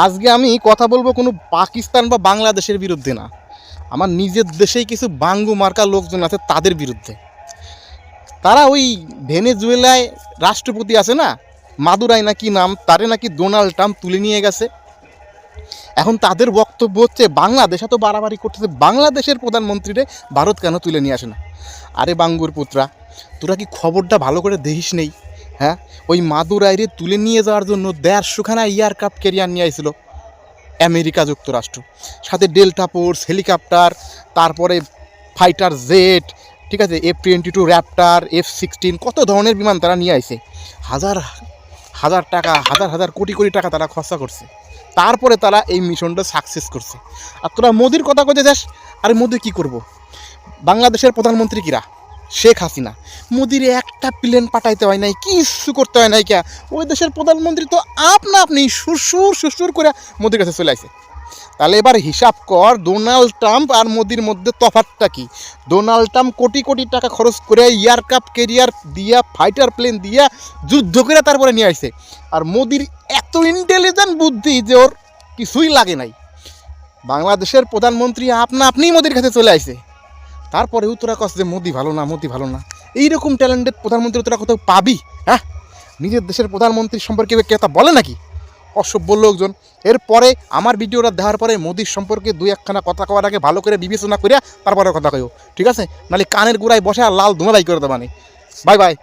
আজকে আমি কথা বলবো কোনো পাকিস্তান বা বাংলাদেশের বিরুদ্ধে না, আমার নিজের দেশেই কিছু বাঙ্গু মার্কা লোকজন আছে তাদের বিরুদ্ধে। তারা ওই ভেনেজুয়েলায় রাষ্ট্রপতি আছে না, মাদুরাই নাকি নাম, তারে নাকি ডোনাল্ড ট্রাম্প তুলে নিয়ে গেছে। এখন তাদের বক্তব্য হচ্ছে বাংলাদেশ এত বাড়াবাড়ি করতেছে, বাংলাদেশের প্রধানমন্ত্রীরে ভারত কেন তুলে নিয়ে আসে না। আরে বাঙ্গুর পুত্রা, তোরা কি খবরটা ভালো করে দেখিস নেই? হ্যাঁ, ওই মাদুরাইরে তুলে নিয়ে যাওয়ার জন্য 150খানা এয়ারক্রাফট ক্যারিয়ার নিয়ে আসছিল আমেরিকা যুক্তরাষ্ট্র, সাথে ডেল্টা ফোর্স হেলিকপ্টার, তারপরে ফাইটার জেট, ঠিক আছে, F-22 র্যাপটার, F-16, কত ধরনের বিমান তারা নিয়ে আসে। হাজার হাজার টাকা, হাজার হাজার কোটি কোটি টাকা তারা খরচা করছে, তারপরে তারা এই মিশনটা সাকসেস করছে। আর তোরা মোদির কথা কইতে যাস, আরে মোদি কী করবো? বাংলাদেশের প্রধানমন্ত্রী কিরা? শেখ হাসিনা। মোদির একটা প্লেন পাঠাইতে হয় নাই, কিছু করতে হয় নাই। কে ওই দেশের প্রধানমন্ত্রী তো আপনি সুরসুর করে মোদির কাছে চলে আসে। তাহলে এবার হিসাব কর, ডোনাল্ড ট্রাম্প আর মোদির মধ্যে তফাৎটা কি? ডোনাল্ড ট্রাম্প কোটি কোটি টাকা খরচ করে এয়ারক্রাফট ক্যারিয়ার দিয়া, ফাইটার প্লেন দিয়া যুদ্ধ করে তারপরে নিয়ে আসছে। আর মোদির এত ইন্টেলিজেন্ট বুদ্ধি যে ওর কিছুই লাগে নাই। বাংলাদেশের প্রধানমন্ত্রী আপনিই মোদির কাছে চলে আসে, তারপরেও তোরা কস যে মোদি ভালো না, মোদি ভালো না। এইরকম ট্যালেন্টেড প্রধানমন্ত্রী তোরা কোথাও পাবি? হ্যাঁ, নিজের দেশের প্রধানমন্ত্রী সম্পর্কে কেউ তা বলে নাকি? অসভ্য লোকজন। এরপরে আমার ভিডিওটা দেওয়ার পরে মোদির সম্পর্কে দুই একখানা কথা কওয়ার আগে ভালো করে বিবেচনা করিয়া তারপরে কথা কইও, ঠিক আছে? নাহলে কানের গোড়ায় বসে আর লাল ধোঁয়া বাই করে দেবানি। Bye bye.